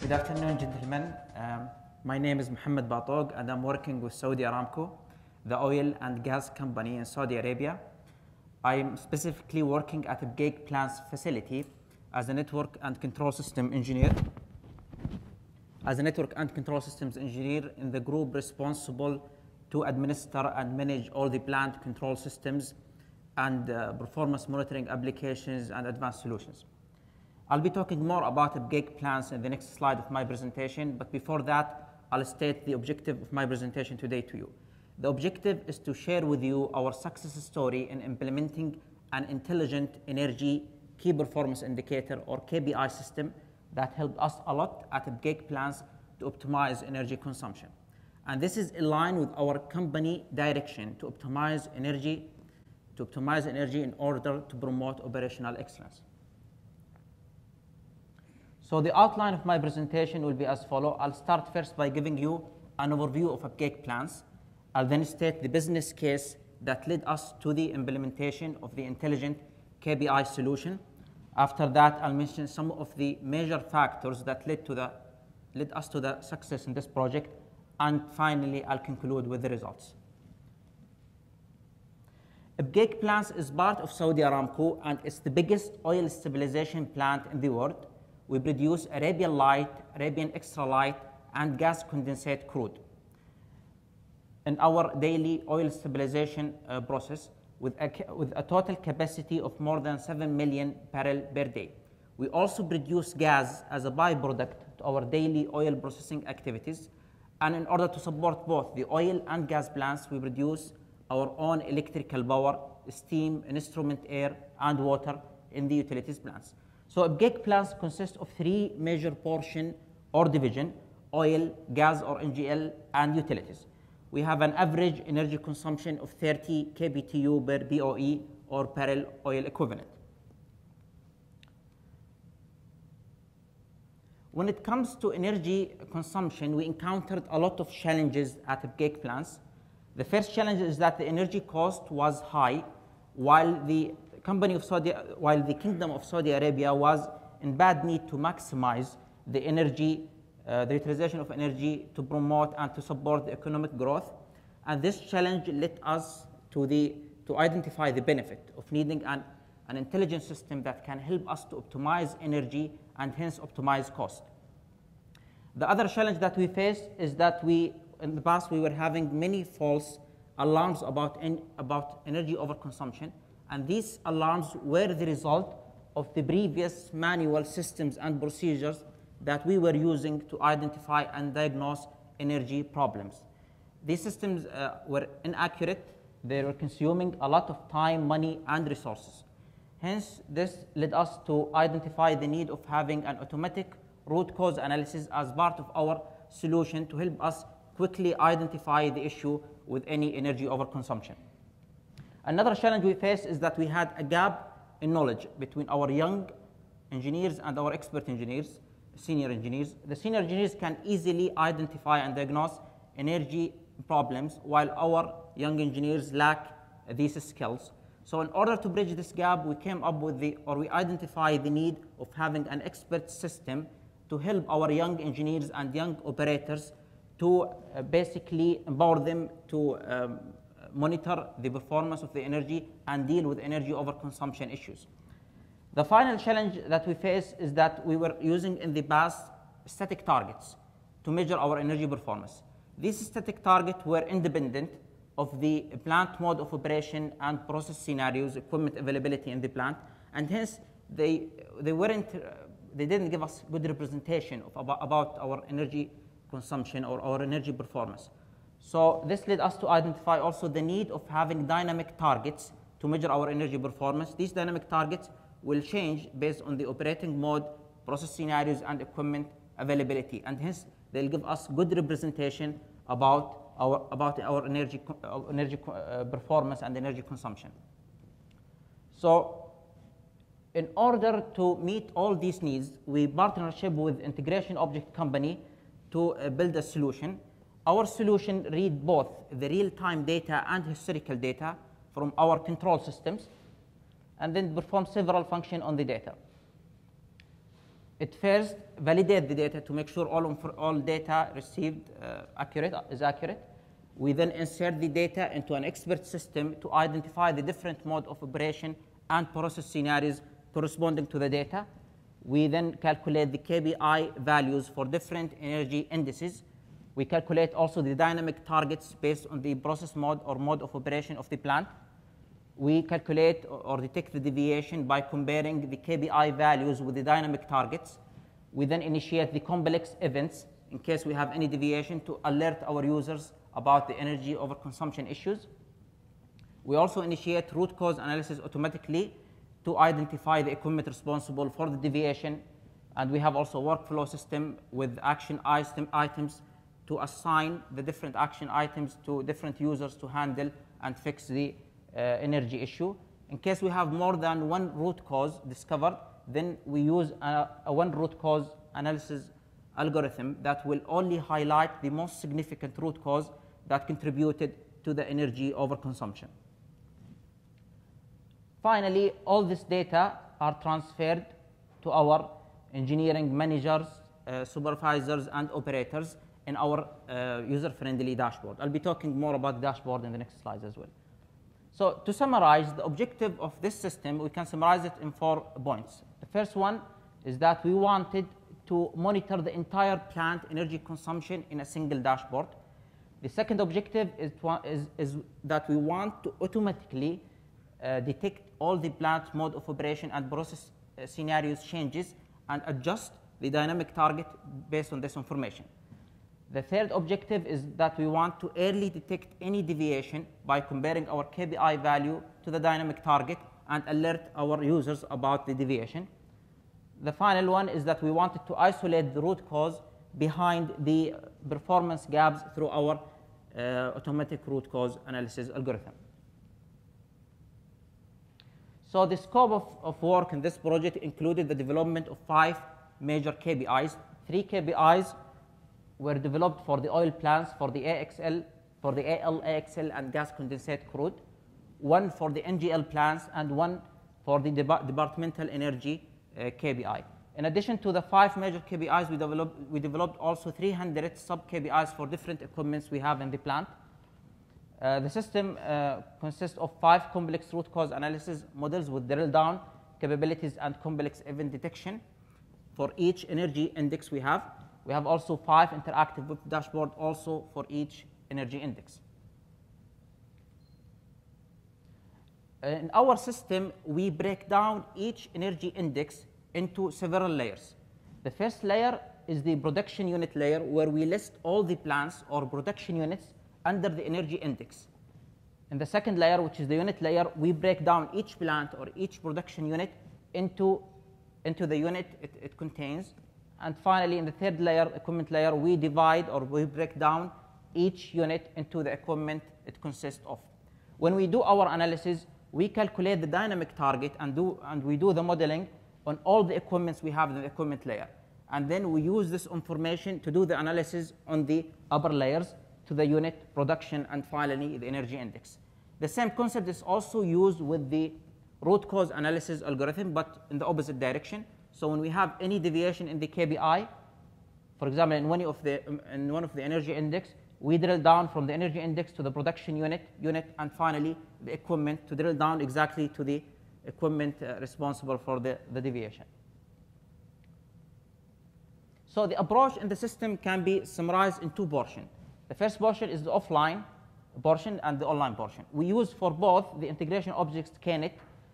Good afternoon, gentlemen. My name is Mohammed Batouq, and I'm working with Saudi Aramco, the oil and gas company in Saudi Arabia. I'm specifically working at Abqaiq plant's facility as a network and control system engineer. As a network and control systems engineer in the group responsible to administer and manage all the plant control systems and performance monitoring applications and advanced solutions. I'll be talking more about Abqaiq plants in the next slide of my presentation, but before that, I'll state the objective of my presentation today to you. The objective is to share with you our success story in implementing an intelligent energy key performance indicator or KPI system that helped us a lot at Abqaiq plants to optimize energy consumption. And this is in line with our company direction to optimize energy in order to promote operational excellence. So the outline of my presentation will be as follows. I'll start first by giving you an overview of Abqaiq plants. I'll then state the business case that led us to the implementation of the intelligent KPI solution. After that, I'll mention some of the major factors that led us to the success in this project. And finally, I'll conclude with the results. Abqaiq plants is part of Saudi Aramco, and it's the biggest oil stabilization plant in the world. We produce Arabian light, Arabian extra light, and gas condensate crude in our daily oil stabilization process with a total capacity of more than 7 million barrels per day. We also produce gas as a byproduct to our daily oil processing activities. And in order to support both the oil and gas plants, we produce our own electrical power, steam, instrument air, and water in the utilities plants. So Abqaiq plants consist of three major portions or division: oil, gas or NGL, and utilities. We have an average energy consumption of 30 kBtu per BOE or barrel oil equivalent. When it comes to energy consumption, we encountered a lot of challenges at Abqaiq plants. The first challenge is that the energy cost was high, while the Kingdom of Saudi Arabia was in bad need to maximize the utilization of energy to promote and to support the economic growth. And this challenge led us to identify the benefit of needing an intelligent system that can help us to optimize energy and hence optimize cost. The other challenge that we faced is that in the past we were having many false alarms about energy overconsumption, and these alarms were the result of the previous manual systems and procedures that we were using to identify and diagnose energy problems. These systems were inaccurate. They were consuming a lot of time, money, and resources. Hence, this led us to identify the need of having an automatic root cause analysis as part of our solution to help us quickly identify the issue with any energy overconsumption. Another challenge we faced is that we had a gap in knowledge between our young engineers and our expert engineers, senior engineers. The senior engineers can easily identify and diagnose energy problems, while our young engineers lack these skills. So in order to bridge this gap, we came up with we identified the need of having an expert system to help our young engineers and young operators to basically empower them to monitor the performance of the energy and deal with energy overconsumption issues. The final challenge that we face is that we were using in the past static targets to measure our energy performance. These static targets were independent of the plant mode of operation and process scenarios, equipment availability in the plant, and hence they didn't give us good representation about our energy consumption or our energy performance. So this led us to identify also the need of having dynamic targets to measure our energy performance. These dynamic targets will change based on the operating mode, process scenarios, and equipment availability, and hence they'll give us good representation about our energy performance and energy consumption. So in order to meet all these needs, we partnership with integration object company to build a solution. Our solution read both the real-time data and historical data from our control systems, and then perform several functions on the data. it first validates the data to make sure all data received is accurate. We then insert the data into an expert system to identify the different mode of operation and process scenarios corresponding to the data. We then calculate the KPI values for different energy indices. We calculate also the dynamic targets based on the process mode or mode of operation of the plant. We calculate or detect the deviation by comparing the KPI values with the dynamic targets. We then initiate the complex events in case we have any deviation to alert our users about the energy overconsumption issues. We also initiate root cause analysis automatically to identify the equipment responsible for the deviation. And we have also a workflow system with action items to assign the different action items to different users to handle and fix the energy issue. In case we have more than one root cause discovered, then we use a one root cause analysis algorithm that will only highlight the most significant root cause that contributed to the energy overconsumption. Finally, all this data are transferred to our engineering managers, supervisors, and operators in our user-friendly dashboard. I'll be talking more about the dashboard in the next slides as well. So to summarize, the objective of this system, we can summarize it in 4 points. The first one is that we wanted to monitor the entire plant energy consumption in a single dashboard. The second objective is that we want to automatically detect all the plant mode of operation and process scenarios changes and adjust the dynamic target based on this information. The third objective is that we want to early detect any deviation by comparing our KPI value to the dynamic target and alert our users about the deviation. The final one is that we wanted to isolate the root cause behind the performance gaps through our automatic root cause analysis algorithm. So the scope of work in this project included the development of 5 major KPIs. 3 KPIs were developed for the oil plants, for the AXL, for the ALAXL and gas condensate crude, 1 for the NGL plants, and 1 for the departmental energy KPI. In addition to the 5 major KPIs, we developed also 300 sub-KPIs for different equipments we have in the plant. The system consists of 5 complex root cause analysis models with drill down capabilities and complex event detection for each energy index we have. We have also 5 interactive web dashboard also for each energy index. In our system, we break down each energy index into several layers. The first layer is the production unit layer, where we list all the plants or production units under the energy index. In the second layer, which is the unit layer, we break down each plant or each production unit into the unit it contains. And finally, in the third layer, equipment layer, we divide or we break down each unit into the equipment it consists of. When we do our analysis, we calculate the dynamic target and we do the modeling on all the equipments we have in the equipment layer. And then we use this information to do the analysis on the upper layers to the unit, production, and finally the energy index. The same concept is also used with the root cause analysis algorithm, but in the opposite direction. So when we have any deviation in the KPI, for example, in one of the energy index, we drill down from the energy index to the production unit, and finally the equipment to drill down exactly to the equipment responsible for the deviation. So the approach in the system can be summarized in 2 portions. The first portion is the offline portion and the online portion. We use for both the integration objects KNet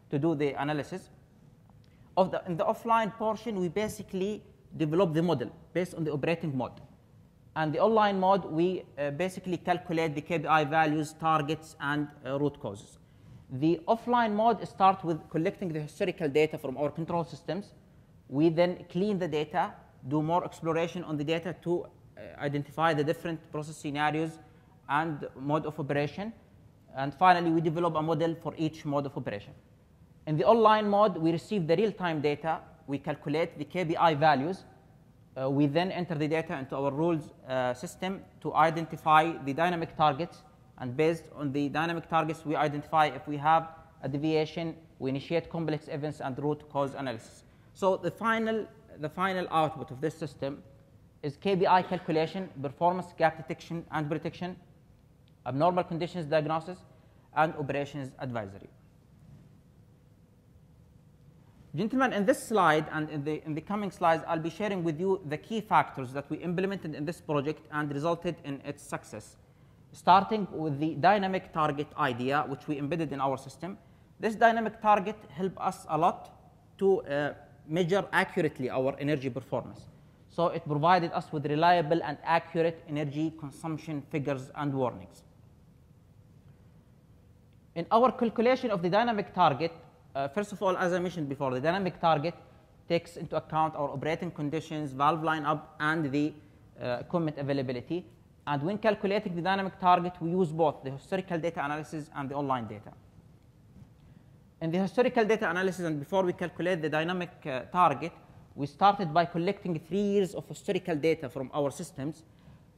to do the analysis. In the offline portion, we basically develop the model based on the operating mode. And the online mode, we basically calculate the KPI values, targets, and root causes. The offline mode starts with collecting the historical data from our control systems. We then clean the data, do more exploration on the data to identify the different process scenarios and mode of operation. And finally, we develop a model for each mode of operation. In the online mode, we receive the real-time data. We calculate the KPI values. We then enter the data into our rules system to identify the dynamic targets. And based on the dynamic targets, we identify if we have a deviation. We initiate complex events and root cause analysis. So the final the final output of this system is KPI calculation, performance gap detection and prediction, abnormal conditions diagnosis, and operations advisory. Gentlemen, in this slide and in the coming slides, I'll be sharing with you the key factors that we implemented in this project and resulted in its success. Starting with the dynamic target idea, which we embedded in our system. This dynamic target helped us a lot to measure accurately our energy performance. So it provided us with reliable and accurate energy consumption figures and warnings. In our calculation of the dynamic target, first of all, as I mentioned before, the dynamic target takes into account our operating conditions, valve lineup, and the equipment availability. And when calculating the dynamic target, we use both the historical data analysis and the online data. In the historical data analysis, and before we calculate the dynamic target, we started by collecting 3 years of historical data from our systems,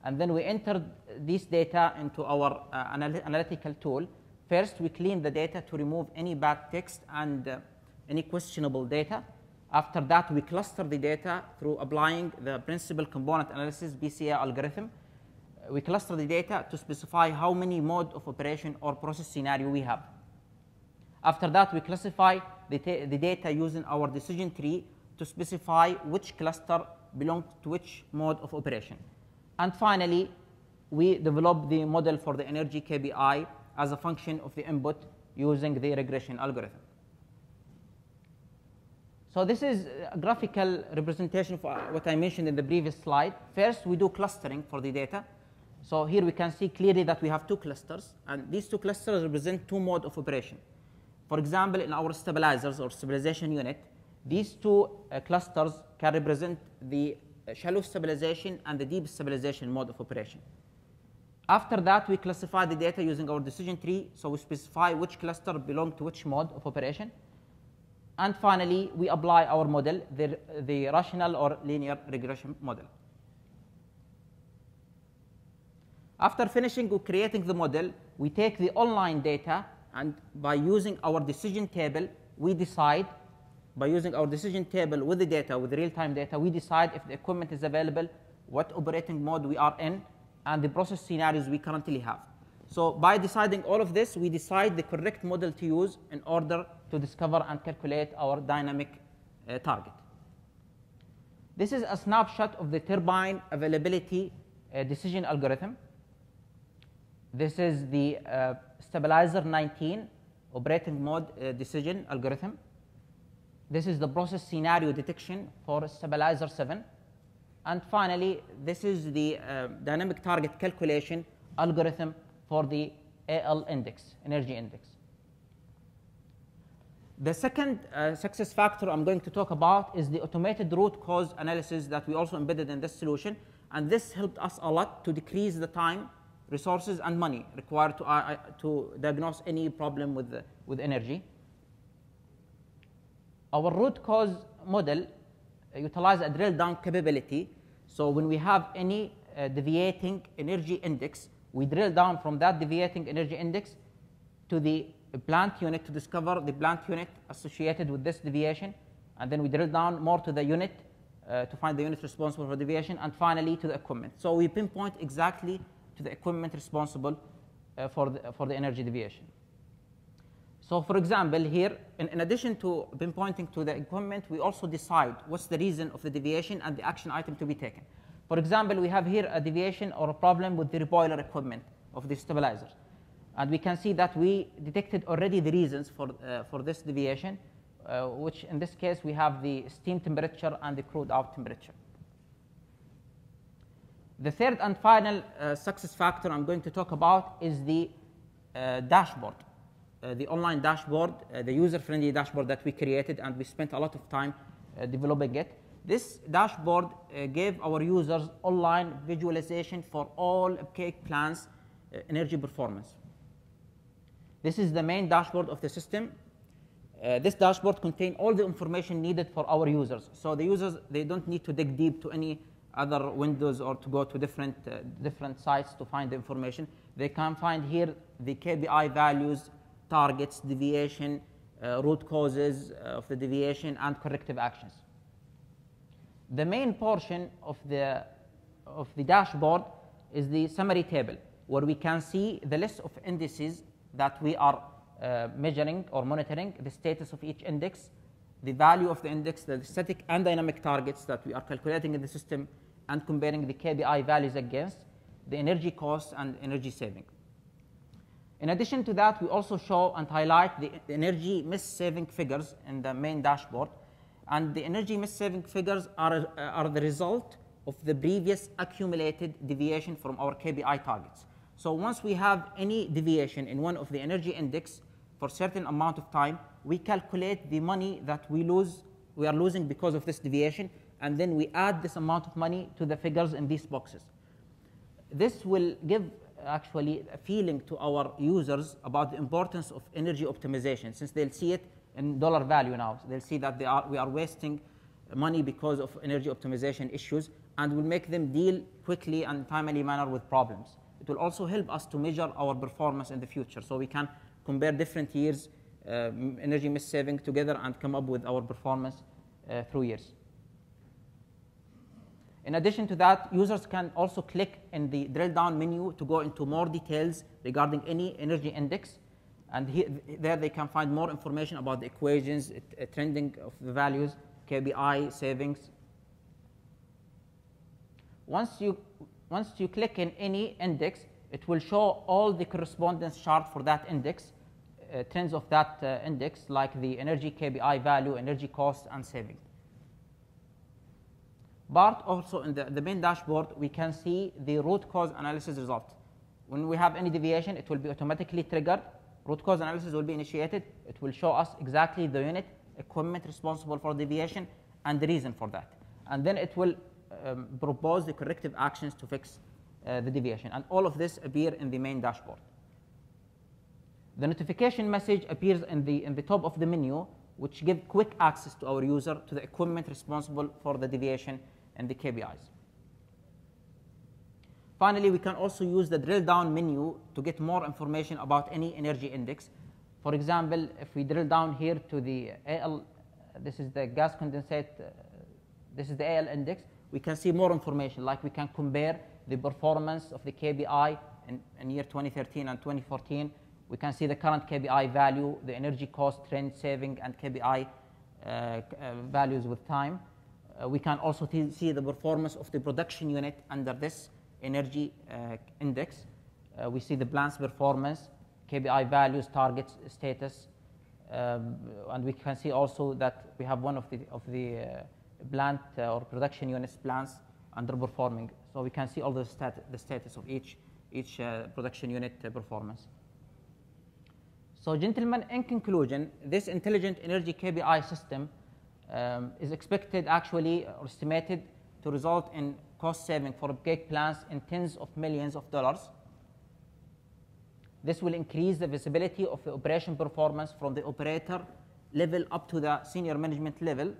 and then we entered this data into our analytical tool. First, we clean the data to remove any bad text and any questionable data. After that, we cluster the data through applying the principal component analysis (PCA) algorithm. We cluster the data to specify how many mode of operation or process scenario we have. After that, we classify the data using our decision tree to specify which cluster belongs to which mode of operation. And finally, we develop the model for the energy KPI as a function of the input using the regression algorithm. So this is a graphical representation for what I mentioned in the previous slide. First, we do clustering for the data. So here we can see clearly that we have 2 clusters, and these 2 clusters represent 2 modes of operation. For example, in our stabilizers or stabilization unit, these 2 clusters can represent the shallow stabilization and the deep stabilization mode of operation. After that, we classify the data using our decision tree, so we specify which cluster belongs to which mode of operation. And finally, we apply our model, the rational or linear regression model. After finishing with creating the model, we take the online data, and by using our decision table, we decide, by using our decision table with the data, with the real-time data, we decide if the equipment is available, what operating mode we are in, and the process scenarios we currently have. So by deciding all of this, we decide the correct model to use in order to discover and calculate our dynamic target. This is a snapshot of the turbine availability decision algorithm. This is the stabilizer 19 operating mode decision algorithm. This is the process scenario detection for stabilizer 7. And finally, this is the dynamic target calculation algorithm for the AL index, energy index. The second success factor I'm going to talk about is the automated root cause analysis that we also embedded in this solution. And this helped us a lot to decrease the time, resources, and money required to diagnose any problem with energy. Our root cause model utilize a drill down capability. So when we have any deviating energy index, we drill down from that deviating energy index to the plant unit to discover the plant unit associated with this deviation, and then we drill down more to the unit to find the unit responsible for deviation, and finally to the equipment. So we pinpoint exactly to the equipment responsible for the energy deviation. So for example, here, in addition to pinpointing to the equipment, we also decide what's the reason of the deviation and the action item to be taken. For example, we have here a deviation or a problem with the reboiler equipment of the stabilizers. And we can see that we detected already the reasons for this deviation, which in this case we have the steam temperature and the crude out temperature. The third and final success factor I'm going to talk about is the dashboard. The online dashboard, the user-friendly dashboard that we created, and we spent a lot of time developing it. This dashboard gave our users online visualization for all Abqaiq plants' energy performance. This is the main dashboard of the system. This dashboard contains all the information needed for our users. So the users, they don't need to dig deep to any other windows or to go to different sites to find the information. They can find here the KPI values, targets, deviation, root causes of the deviation, and corrective actions. The main portion of the dashboard is the summary table, where we can see the list of indices that we are measuring or monitoring, the status of each index, the value of the index, the static and dynamic targets that we are calculating in the system, and comparing the KPI values against the energy cost and energy saving. In addition to that, we also show and highlight the energy miss-saving figures in the main dashboard. And the energy miss-saving figures are the result of the previous accumulated deviation from our KPI targets. So once we have any deviation in one of the energy index for a certain amount of time, we calculate the money that we are losing because of this deviation, and then we add this amount of money to the figures in these boxes. This will give actually a feeling to our users about the importance of energy optimization, since they'll see it in dollar value now. So they'll see that we are wasting money because of energy optimization issues, and will make them deal quickly and timely manner with problems. It will also help us to measure our performance in the future, so we can compare different years energy miss-saving together and come up with our performance through years. In addition to that, users can also click in the drill down menu to go into more details regarding any energy index. And there they can find more information about the equations, trending of the values, KPI, savings. Once you click in any index, it will show all the correspondence chart for that index, trends of that index, like the energy KPI value, energy cost, and saving. But also in the main dashboard, we can see the root cause analysis result. When we have any deviation, it will be automatically triggered. Root cause analysis will be initiated. It will show us exactly the unit, equipment responsible for deviation, and the reason for that. And then it will propose the corrective actions to fix the deviation. And all of this appear in the main dashboard. The notification message appears in the top of the menu, which give quick access to our user to the equipment responsible for the deviation and the KPIs. Finally, we can also use the drill down menu to get more information about any energy index. For example, if we drill down here to the AL, this is the gas condensate, this is the AL index, we can see more information, like we can compare the performance of the KPI in year 2013 and 2014. We can see the current KPI value, the energy cost, trend, saving, and KPI values with time. We can also see the performance of the production unit under this energy index. We see the plant's performance, KPI values, targets, status, and we can see also that we have one of the plant or production units plants underperforming. So we can see all the status of each production unit performance. So gentlemen, in conclusion, this intelligent energy KPI system is expected actually or estimated to result in cost saving for Abqaiq plants in tens of millions of dollars. This will increase the visibility of the operation performance from the operator level up to the senior management level.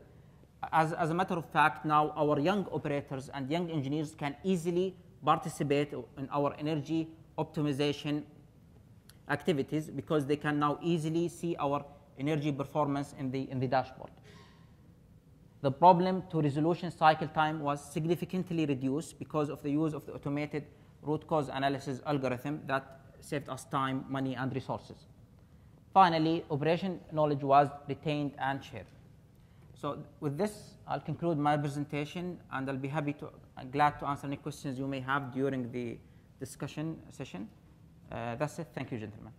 As a matter of fact, now our young operators and young engineers can easily participate in our energy optimization activities, because they can now easily see our energy performance in the dashboard. The problem to resolution cycle time was significantly reduced because of the use of the automated root cause analysis algorithm that saved us time, money, and resources. Finally, operation knowledge was retained and shared. So with this, I'll conclude my presentation, and I'll be glad to answer any questions you may have during the discussion session. That's it. Thank you, gentlemen.